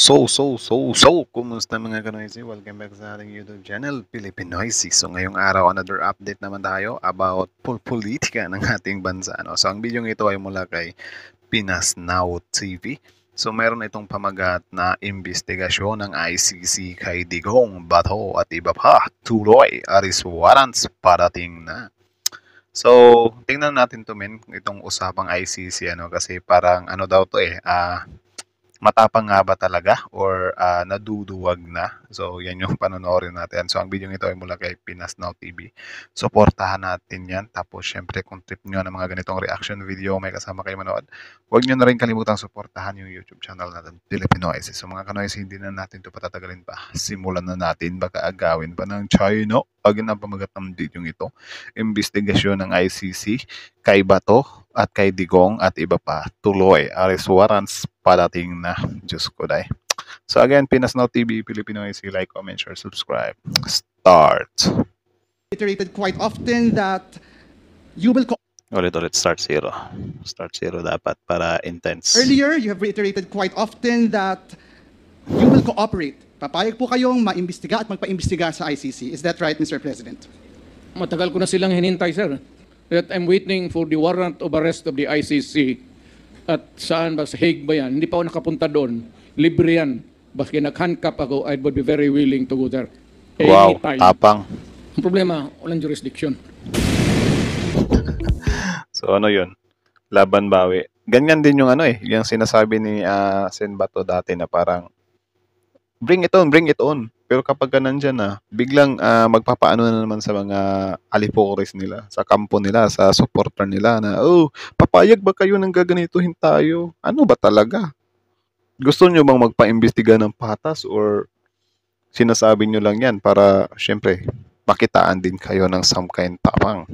Kumusta mga Kanoisy? Welcome back sa ating YouTube channel, Pilipinoisy. So ngayong araw, another update naman tayo about politika ng ating bansa. No? So ang video ito ay mula kay Pinas Now TV. So meron itong pamagat na investigasyon ng ICC kay Digong, Bato at iba pa. Tuloy, arrest warrants parating na. So tingnan natin to itong usapang ICC kasi parang daw to matapang nga ba talaga or naduduwag na? So, yan yung panonorin natin. So, ang video ito ay mula kay Pinas Now TV. Suportahan natin yan. Tapos, syempre, kung trip nyo ng mga ganitong reaction video, may kasama kayo manood, huwag nyo na rin kalimutang suportahan yung YouTube channel natin, Pilipinoisy. So, mga Kanoisy, hindi na natin ito patatagalin pa. Simulan na natin. Baka agawin pa ng China. Agin ang pamagat ng video ito. Investigasyon ng ICC kay Bato at kay Digong at iba pa. Tuloy, arrest warrants parating na. Diyos ko day. So again, Pinas Now TV, Pilipinoisy, like, comment, share, subscribe. Start. Reiterated quite often that you will Ulit, start zero. Start zero dapat para intense. earlier you have reiterated quite often that you will cooperate. Papayag po kayong maimbestiga at magpaimbestiga sa ICC. Is that right, Mr. President? Matagal ko na silang hinintay, sir. That I'm waiting for the warrant of arrest of the ICC. At saan ba? Sa Hague ba yan? Hindi pa ako nakapunta doon. Libre yan. Baski nag-handcuff ako, I would be very willing to go there. Wow, Anytime. tapang. Ang problema, walang jurisdiction. So ano yun? Laban bawi. Ganyan din yung yung sinasabi ni Sen Bato dati na parang bring it on. Pero kapag nandyan na, biglang magpapaano na naman sa mga alipores nila, sa kampo nila, sa supporter nila na, oh, papayag ba kayo nang gaganituhin tayo? Ano ba talaga? Gusto nyo bang magpaimbestiga ng patas or sinasabi nyo lang yan para, syempre, makitaan din kayo ng samkain tapang?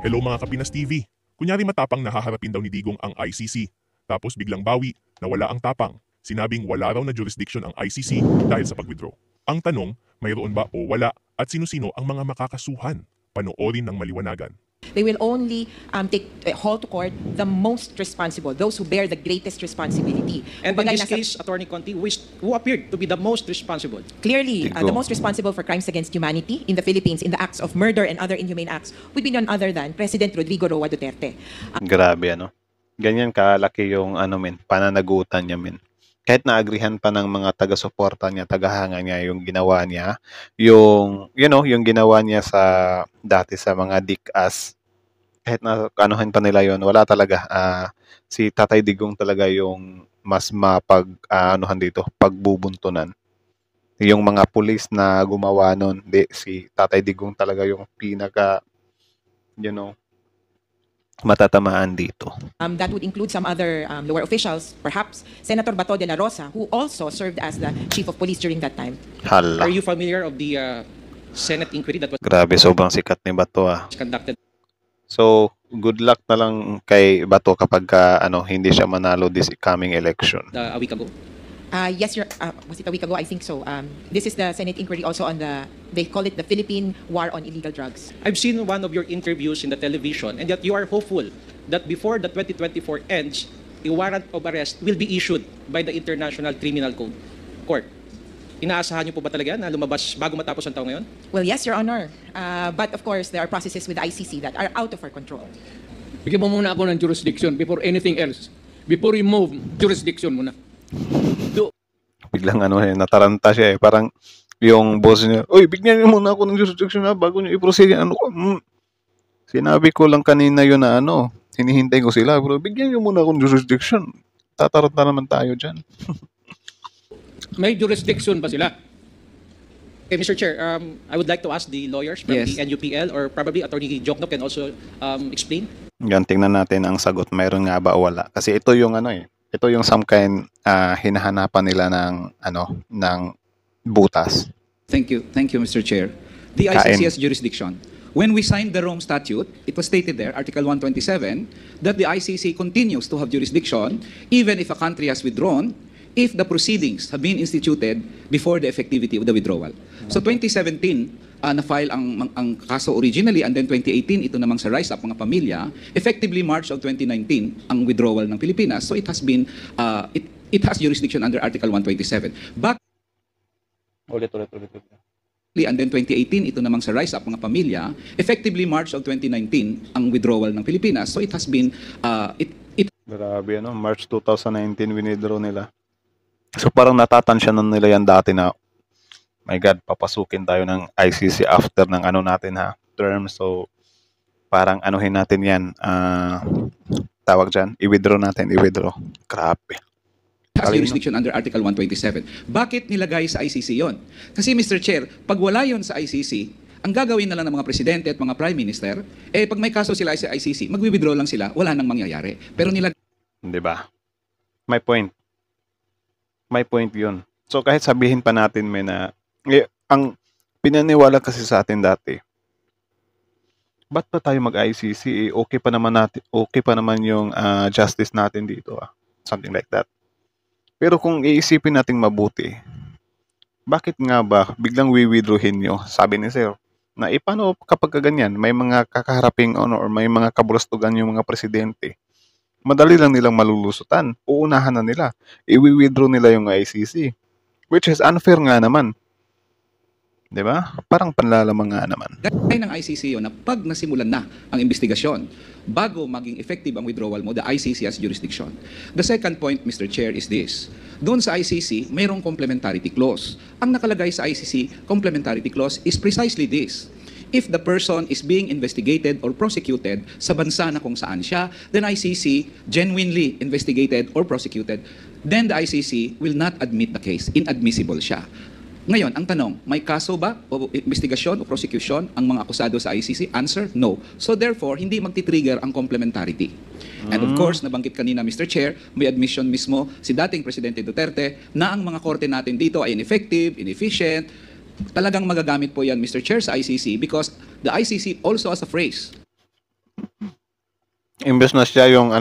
Hello mga Kapinas TV. Kunyari matapang na haharapin daw ni Digong ang ICC. Tapos biglang bawi na wala ang tapang. Sinabing wala raw na jurisdiction ang ICC dahil sa pag-withdraw. Ang tanong, mayroon ba o wala at sino-sino ang mga makakasuhan? Panoorin ng maliwanagan. They will only haul to court the most responsible, those who bear the greatest responsibility. And in this case, Attorney Conti, who appeared to be the most responsible? Clearly, the most responsible for crimes against humanity in the Philippines, in the acts of murder and other inhumane acts, would be none other than President Rodrigo Roa Duterte. Grabe, Ganyan kalaki yung, pananagutan niya, Kahit naagrihan pa ng mga taga-suporta niya, tagahanga niya, yung ginawa niya, yung ginawa niya sa dati sa mga dik-as, kahit na anuhin pa nila yon, wala talaga. Si Tatay Digong talaga yung mas pagbubuntunan. Yung mga pulis na gumawa nun, si Tatay Digong talaga yung pinaka, matatamaan dito. That would include some other lower officials, perhaps Senator Bato de la Rosa, who also served as the chief of police during that time. Hala. Are you familiar of the Senate inquiry that was Grabe, sobrang sikat ni Bato conducted? So, good luck na lang kay Bato kapag hindi siya manalo this coming election. A week ago? Yes, was it a week ago? I think so. This is the Senate inquiry also on they call it the Philippine War on Illegal Drugs. I've seen one of your interviews in the television and that you are hopeful that before the 2024 ends, a warrant of arrest will be issued by the International Criminal Court. Inaasahan niyo po ba talaga na lumabas bago matapos ang taon ngayon? Well, yes, Your Honor. But of course, there are processes with the ICC that are out of our control. Bigyan mo muna ako ng jurisdiction before anything else. Before you move, jurisdiction muna. Biglang nataranta siya Parang yung boss niya, oy, bigyan niyo muna ako ng jurisdiction bago niyo i-proceed. Sinabi ko lang kanina yun na hinihintay ko sila. Pero bigyan niyo muna ako ng jurisdiction. Tataranta naman tayo dyan. May jurisdiction ba sila? Okay, Mr. Chair, I would like to ask the lawyers from Yes. the NUPL or probably Attorney Jokno can also explain. Yan, tingnan natin ang sagot. Mayroon nga ba o wala? Kasi ito yung ito yung some kind hinahanapan nila ng butas. Thank you, Mr. Chair. The ICC has jurisdiction. When we signed the Rome Statute, it was stated there, Article 127, that the ICC continues to have jurisdiction even if a country has withdrawn, if the proceedings have been instituted before the effectivity of the withdrawal. So 2017, na-file ang kaso originally, and then 2018, ito namang sa Rise Up mga pamilya, effectively March of 2019, ang withdrawal ng Pilipinas. So it has been, it has jurisdiction under Article 127. But Ulit. and then 2018, ito namang sa Rise Up Mga Pamilya, effectively March of 2019 ang withdrawal ng Pilipinas. So it has been, it Grabe, ano? March 2019, winidraw nila. So parang natatansya na nila yan dati na, my God, papasukin tayo ng ICC after ng ano natin ha, term. So parang anuhin natin yan, tawag dyan, i-withdraw natin. Grabe. has Talino. jurisdiction under Article 127. Bakit nilagay sa ICC yon? Kasi Mr. Chair, pag wala yon sa ICC, ang gagawin na lang ng mga presidente at mga prime minister, pag may kaso sila sa ICC, magwi-withdraw lang sila, wala nang mangyayari. Pero nilagay Di ba? My point. My point yun. So kahit sabihin pa natin may na, ang pinaniwala kasi sa atin dati, ba't pa tayo mag-ICC? Okay pa naman yung justice natin dito. Something like that. Pero kung iisipin nating mabuti, bakit nga ba biglang withdrawin nyo? Sabi ni Sir, na paano kapag ganyan, may mga kakaharaping or may mga kabulastugan yung mga presidente. Madali lang nilang malulusutan. Uunahan na nila. I-withdraw nila yung ICC. Which is unfair nga naman. Di ba? Parang panlalamang nga naman. ng ICC yun na pag nasimulan na ang investigasyon, bago maging effective ang withdrawal mo, the ICC has jurisdiction. The second point, Mr. Chair, is this. Doon sa ICC, mayroong complementarity clause. Ang nakalagay sa ICC, complementarity clause is precisely this. If the person is being investigated or prosecuted sa bansa na kung saan siya, then ICC genuinely investigated or prosecuted, then the ICC will not admit the case. Inadmissible siya. Ngayon, ang tanong, may kaso ba o investigasyon o prosecution ang mga akusado sa ICC? Answer, no. So therefore, hindi magti-trigger ang complementarity. And of course, nabanggit kanina, Mr. Chair, may admission mismo si dating Presidente Duterte na ang mga korte natin dito ay ineffective, inefficient. Talagang magagamit po yan, Mr. Chair, sa ICC because the ICC also has a phrase. Imbes na siya yung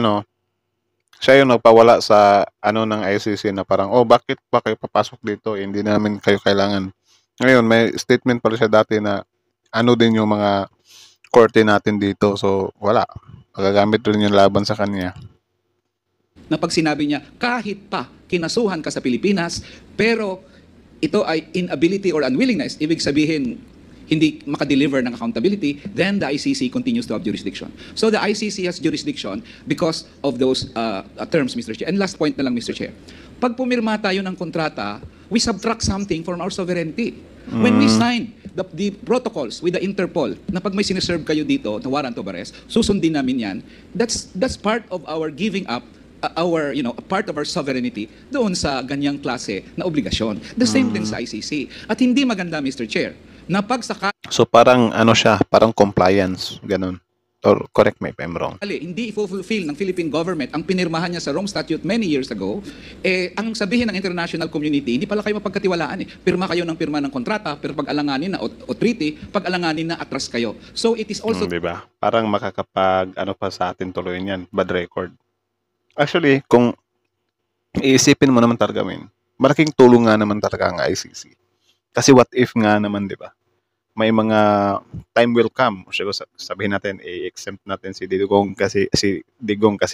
siya yung nagpawala sa ng ICC na parang, bakit pa kayo papasok dito? Hindi namin kayo kailangan. Ngayon, may statement pala siya dati na din yung mga korte natin dito. So, wala. Magagamit rin yung laban sa kanya. Na pag sinabi niya, kahit pa kinasuhan ka sa Pilipinas, pero ito ay inability or unwillingness, ibig sabihin, hindi makadeliver ng accountability, then the ICC continues to have jurisdiction. So the ICC has jurisdiction because of those terms, Mr. Chair. And last point na lang, Mr. Chair. Pag pumirma tayo ng kontrata, we subtract something from our sovereignty. When we sign the protocols with the Interpol, na pag may sineserve kayo dito na warrant of arrest, susundin namin yan, that's part of our giving up our, a part of our sovereignty doon sa ganyang klase na obligasyon. The same thing sa ICC. At hindi maganda, Mr. Chair, na pagsaka So, parang siya, parang compliance, ganun. Or correct me if I'm wrong. hindi i-fulfill ng Philippine government ang pinirmahan niya sa Rome Statute many years ago, ang sabihin ng international community, hindi pala kayo mapagkatiwalaan. Pirma kayo ng pirma ng kontrata, pero pag alanganin na o treaty, pag alanganin na atras kayo. So it is also Diba? Parang makakapag, pa sa atin tuloy yan, bad record. Actually, kung iisipin mo naman talaga, malaking tulong nga naman talaga ang ICC. Kasi what if nga naman, di ba? May mga time will come. Siguro sabihin natin, i-exempt natin si Digong kasi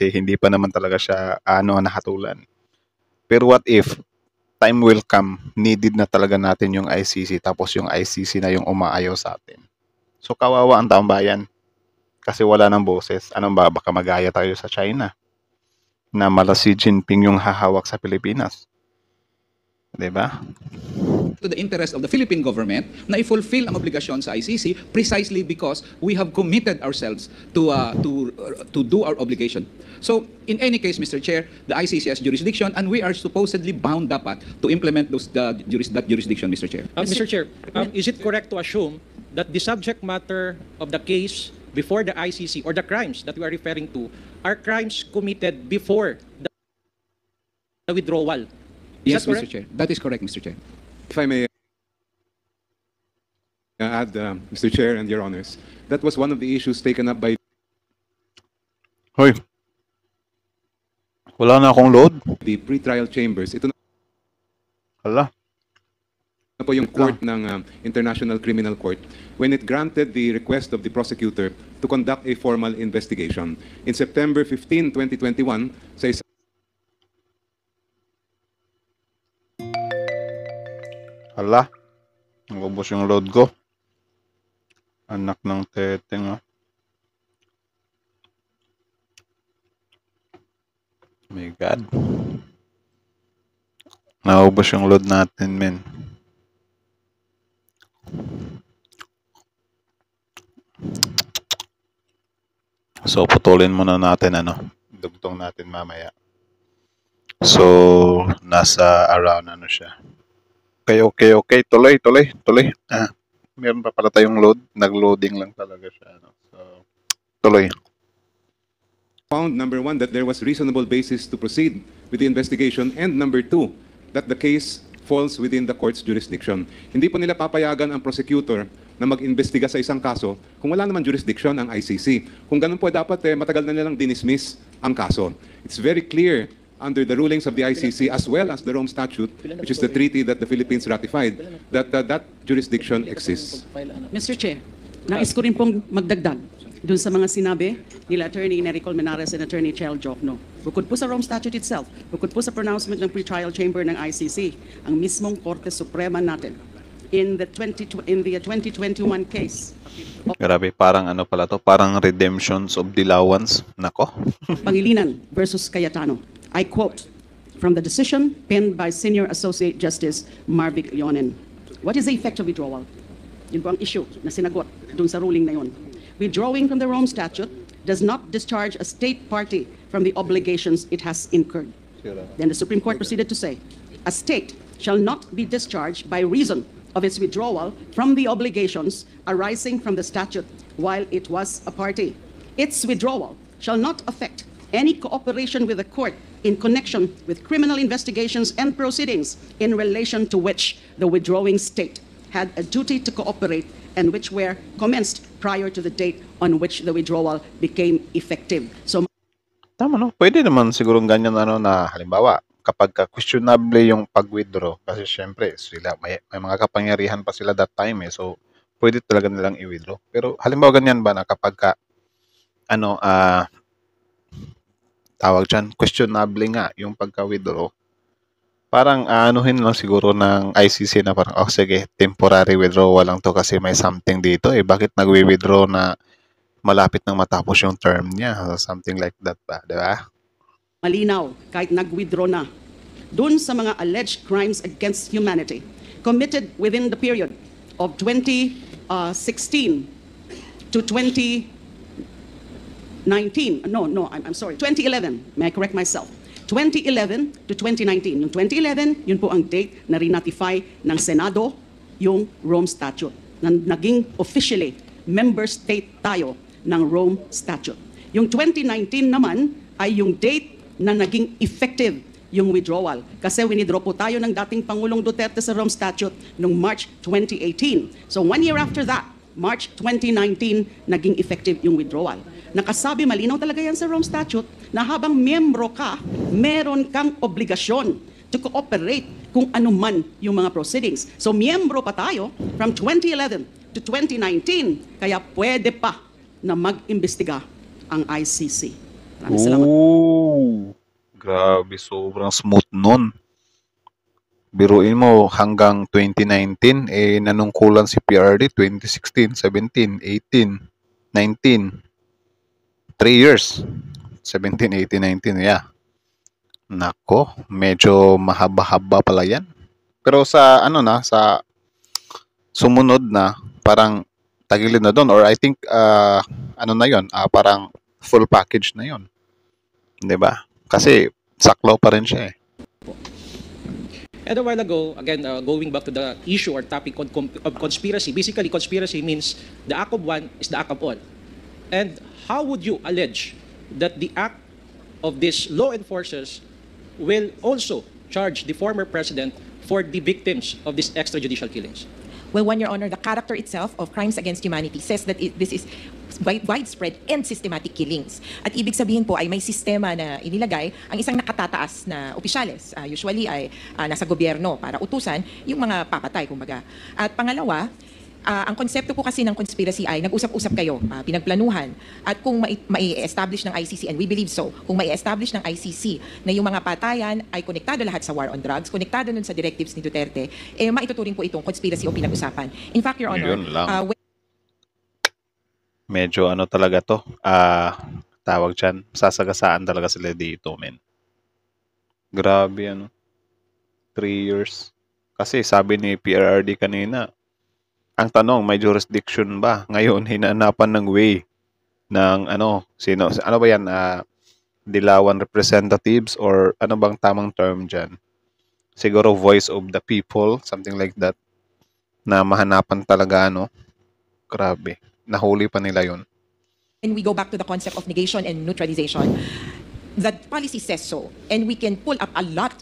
hindi pa naman talaga siya nahatulan. Pero what if time will come, needed na talaga natin yung ICC tapos yung ICC na yung umaayaw sa atin. So kawawa ang taong bayan kasi wala ng boses. Baka magaya tayo sa China na mala si Jinping yung hahawak sa Pilipinas. Diba? to the interest of the Philippine government na i-fulfill ang obligasyon sa ICC precisely because we have committed ourselves to do our obligation. So, in any case, Mr. Chair, the ICC has jurisdiction and we are supposedly bound dapat to implement that jurisdiction, Mr. Chair. Mr. Chair, is it correct to assume that the subject matter of the case before the ICC or the crimes that we are referring to are crimes committed before the withdrawal? Yes, that Mr. Chair. That is correct, Mr. Chair. If I may add, Mr. Chair and Your Honors, that was one of the issues taken up by Hoy. Wala na akong load. the pretrial chambers. Ito Hala. na po yung court ng International Criminal Court when it granted the request of the prosecutor to conduct a formal investigation. In September 15, 2021, sa Hala, nagubos yung load ko. Anak ng teteng, oh. My God. Naubos yung load natin, men. So, putulin muna natin, dugtong natin mamaya. So, nasa around siya. Okay. Tuloy. Meron pa pala tayong load. Nag-loading lang talaga siya. So, tuloy. Found, number one, that there was reasonable basis to proceed with the investigation, and number two, that the case falls within the court's jurisdiction. Hindi po nila papayagan ang prosecutor na mag-imbestiga sa isang kaso kung wala naman jurisdiction ang ICC. Kung ganun po, dapat matagal na nilang dinismiss ang kaso. It's very clear under the rulings of the ICC as well as the Rome Statute, which is the treaty that the Philippines ratified, that that jurisdiction exists. Mr. Chair, nais ko rin pong magdagdag dun sa mga sinabi nila Attorney Nery Colmenares and Attorney Chel Jokno. Bukod po sa Rome Statute itself, bukod po sa pronouncement ng pre-trial chamber ng ICC, ang mismong Korte Suprema natin in the 2021 case. Grabe, parang pala to, parang redemptions of Dilawans. Nako. Pangilinan versus Cayetano. I quote from the decision penned by Senior Associate Justice Marvic Leonen. What is the effect of withdrawal? Yun po ang issue na sinagot dun sa ruling na yun. Withdrawing from the Rome Statute does not discharge a state party from the obligations it has incurred. Then the Supreme Court proceeded to say, a state shall not be discharged by reason of its withdrawal from the obligations arising from the statute while it was a party. Its withdrawal shall not affect any cooperation with the court in connection with criminal investigations and proceedings in relation to which the withdrawing state had a duty to cooperate and which were commenced prior to the date on which the withdrawal became effective. So, Tama, no? Pwede naman sigurong ganyan na halimbawa, kapag questionable yung pag-withdraw, kasi syempre, sila, may mga kapangyarihan pa sila that time so pwede talaga nilang i-withdraw. Pero halimbawa ganyan ba na kapag tawag dyan, questionable nga yung pagka-withdraw, parang anuhin lang siguro ng ICC na parang, sige, temporary withdrawal lang to kasi may something dito bakit nagwi-withdraw na malapit nang matapos yung term niya? Something like that ba, di ba? malinaw kahit nag-withdraw na dun sa mga alleged crimes against humanity committed within the period of 2016 to 2019. I'm sorry, 2011. May I correct myself? 2011 to 2019. Yung 2011, yun po ang date na rinatify ng Senado yung Rome Statute. Naging officially member state tayo ng Rome Statute. Yung 2019 naman ay yung date na naging effective yung withdrawal. Kasi winidraw po tayo ng dating Pangulong Duterte sa Rome Statute noong March 2018. So 1 year after that, March 2019, naging effective yung withdrawal. Nakasabi, malinaw talaga yan sa Rome Statute, na habang miyembro ka, meron kang obligasyon to cooperate kung ano man yung mga proceedings. So miyembro pa tayo from 2011 to 2019, kaya pwede pa na mag-imbestiga ang ICC. Maraming salamat. Grabe, sobrang smooth nun. Biruin mo, hanggang 2019, nanungkulan si PRD, 2016, 17, 18, 19, 3 years. 17, 18, 19, yeah. Nako, medyo mahaba-haba pala yan. Pero sa, sa sumunod na, parang tagilid na doon, or I think, na yun, parang full package na yun. Diba? Kasi saklaw pa rin siya And a while ago, again, going back to the issue or topic of conspiracy, basically conspiracy means the act of one is the act of all. And how would you allege that the act of these law enforcers will also charge the former president for the victims of these extrajudicial killings? Well, one, Your Honor, the character itself of crimes against humanity says that this is widespread and systematic killings. At ibig sabihin po ay may sistema na inilagay ang isang nakatataas na opisyales. Usually ay nasa gobyerno para utusan yung mga papatay, kumbaga. At pangalawa, Ang konsepto po kasi ng conspiracy ay nag-usap-usap kayo, pinagplanuhan, at kung mai-establish ng ICC, and we believe so, kung mai-establish ng ICC na yung mga patayan ay konektado lahat sa war on drugs, konektado nun sa directives ni Duterte, maituturing po itong conspiracy o pinag-usapan. In fact, Your Honor, Yun lang. Medyo ano talaga to, tawag dyan, sasagasaan talaga sila dito, men. Grabe, 3 years. Kasi sabi ni PRRD kanina, ang tanong, may jurisdiction ba? Ngayon, hinanapan ng way ng sino ba yan? Dilawan representatives or ano bang tamang term dyan? Siguro voice of the people, something like that. Na mahanapan talaga, grabe. Nahuli pa nila yun. and we go back to the concept of negation and neutralization, the policy says so. And we can pull up a lot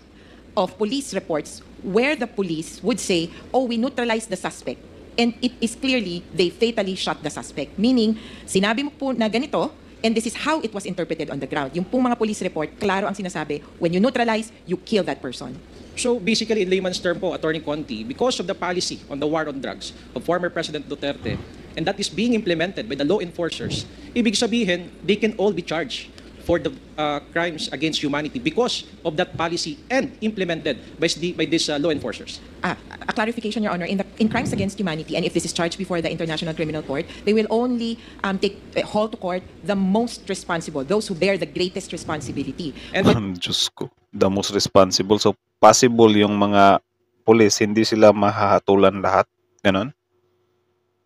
of police reports where the police would say, oh, we neutralized the suspect. And it is clearly, they fatally shot the suspect. Meaning, sinabi mo po na ganito, and this is how it was interpreted on the ground. Yung pong mga police report, klaro ang sinasabi, when you neutralize, you kill that person. So basically, in layman's term po, Attorney Conti, because of the policy on the war on drugs of former President Duterte, and that is being implemented by the law enforcers, ibig sabihin, they can all be charged for the crimes against humanity because of that policy and implemented by these law enforcers. A clarification, Your Honor, in crimes against humanity, and if this is charged before the International Criminal Court, they will only haul to court the most responsible, those who bear the greatest responsibility. And Diyos ko, the most responsible. So, possible yung mga police, hindi sila mahahatulan lahat. Ganon?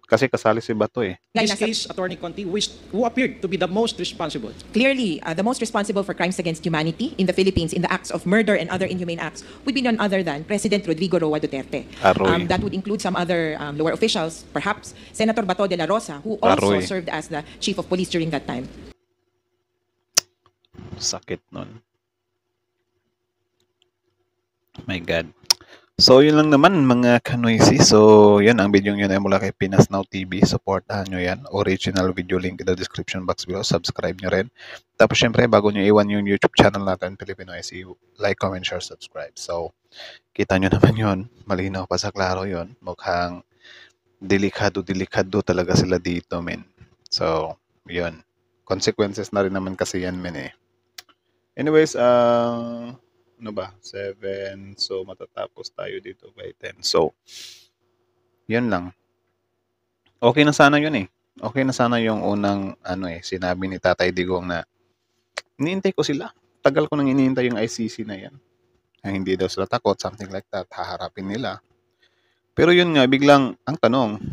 Kasi kasali si Bato eh. in this case, Attorney Conti, who appeared to be the most responsible. Clearly, the most responsible for crimes against humanity in the Philippines, in the acts of murder and other inhumane acts, would be none other than President Rodrigo Roa Duterte. Aroy. That would include some other lower officials, perhaps Senator Bato de la Rosa, who also Aroy. served as the chief of police during that time. Sakit nun. My God. So, yun lang naman mga kanoisy. So, yun ang video yun ay mula kay Pinas Now TV. Supportahan nyo yan. Original video link in the description box below. Subscribe nyo rin. Tapos, syempre, bago nyo iwan yung YouTube channel natin, Filipino IC, like, comment, share, subscribe. So, kita nyo naman yun. Malinaw pa sa klaro yun. Mukhang delikado talaga sila dito, men. So, yun. Consequences na rin naman kasi yan, men eh. Anyways, ano ba? 7. So, matatapos tayo dito by 10. So, yun lang. Okay na sana yun eh. Okay na sana yung unang, sinabi ni Tatay Digong na iniintay ko sila. Tagal ko nang iniintay yung ICC na yan. Na hindi daw sila takot, something like that. Haharapin nila. Pero yun nga, biglang, ang tanong,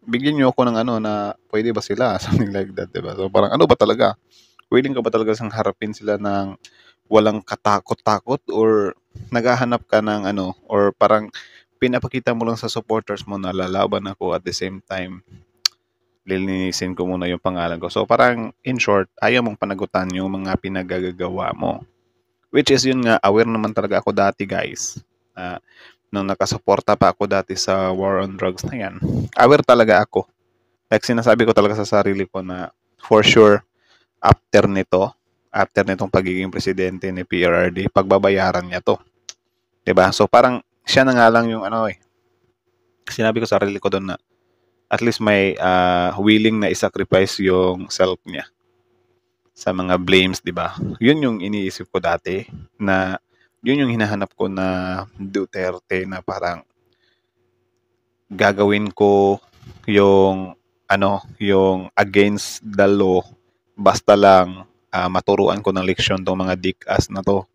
bigyan nyo ako ng na pwede ba sila? Something like that, diba? So, parang ano ba talaga? Willing ka ba talaga sang harapin sila ng walang katakot-takot or naghahanap ka ng or parang pinapakita mo lang sa supporters mo na lalaban ako at the same time lilinisin ko muna yung pangalan ko. So parang in short, ayaw mong panagutan yung mga pinagagagawa mo. Which is yun nga, aware naman talaga ako dati guys. Nung nakasuporta pa ako dati sa war on drugs na yan, aware talaga ako. Like sinasabi ko talaga sa sarili ko na for sure after nitong pagiging presidente ni PRRD, pagbabayaran niya to. 'Di ba? So parang siya na nga lang yung sinabi ko sa sarili ko doon na at least may willing na i-sacrifice yung self niya sa mga blames, 'di ba? Yun yung iniisip ko dati na yun yung hinahanap ko na Duterte na parang gagawin ko yung yung against the law basta lang maturuan ko ng leksyon tong mga dick-ass na to.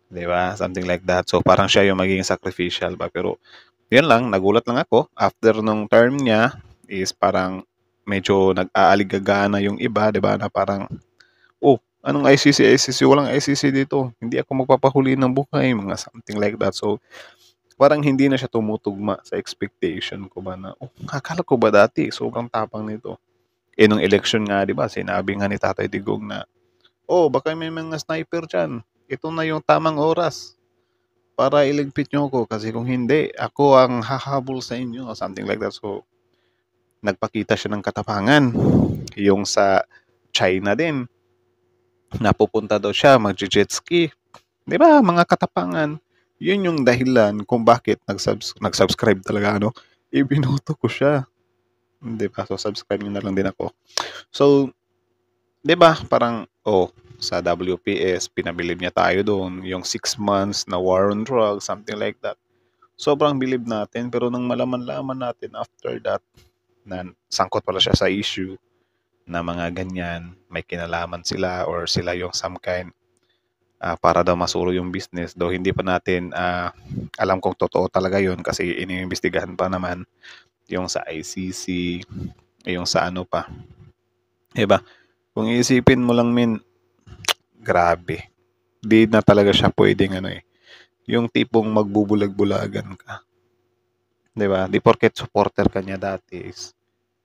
Diba? Something like that. So, parang siya yung magiging sacrificial ba? Pero, yun lang, nagulat lang ako. After nung term niya, is parang medyo nag-aaligagana na yung iba, diba? Na parang, anong ICC? Walang ICC dito. Hindi ako magpapahuli ng buhay, mga something like that. So, parang hindi na siya tumutugma sa expectation ko ba na, akala ko ba dati, sobrang tapang nito. Nung election nga, di ba, sinabi nga ni Tatay Digong na, baka may mga sniper dyan. Ito na yung tamang oras para iligpit nyo ko. Kasi kung hindi, ako ang hahabol sa inyo. Something like that. So, nagpakita siya ng katapangan. Yung sa China din, napupunta daw siya, mag-jet ski. Di ba, mga katapangan. Yun yung dahilan kung bakit nag-subscribe talaga, ibinoto ko siya. Di ba? So, subscribe nyo na lang din ako. So, di ba? Parang, sa WPS, pinabilib niya tayo doon. Yung 6 months na war on drugs, something like that. Sobrang bilib natin. Pero nang malaman-laman natin after that, na sangkot pala siya sa issue, na mga ganyan, may kinalaman sila or sila yung some kind para daw masuro yung business. Though hindi pa natin alam kung totoo talaga yun kasi iniimbestigahan pa naman yung sa ICC, yung sa ano pa. Diba? Kung iisipin mo lang grabe. Di na talaga siya pwedeng yung tipong magbubulag-bulagan ka. Diba? Di porket supporter ka niya dati is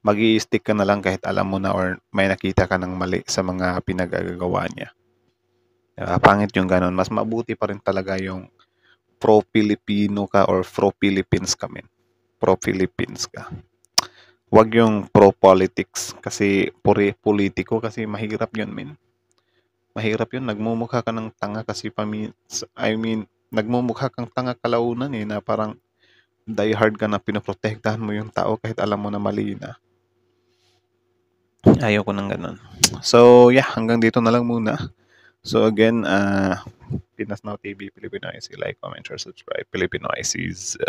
mag-i-stick ka na lang kahit alam mo na or may nakita ka ng mali sa mga pinagagawa niya. Diba? Pangit yung ganun. Mas mabuti pa rin talaga yung pro-Filipino ka or pro-Philippines ka, men. Pro-Philippines ka. Wag yung pro-politics kasi politiko kasi mahirap yun, men. Mahirap yun. Nagmumukha ka ng tanga kasi nagmumukha kang tanga kalaunan na parang die hard ka na pinoprotektahan mo yung tao kahit alam mo na mali na. Ayaw ko ng ganun. So, yeah, hanggang dito na lang muna. So, again, Pinas Now TV, Filipino IC, like, comment, share, subscribe, Filipino ICs.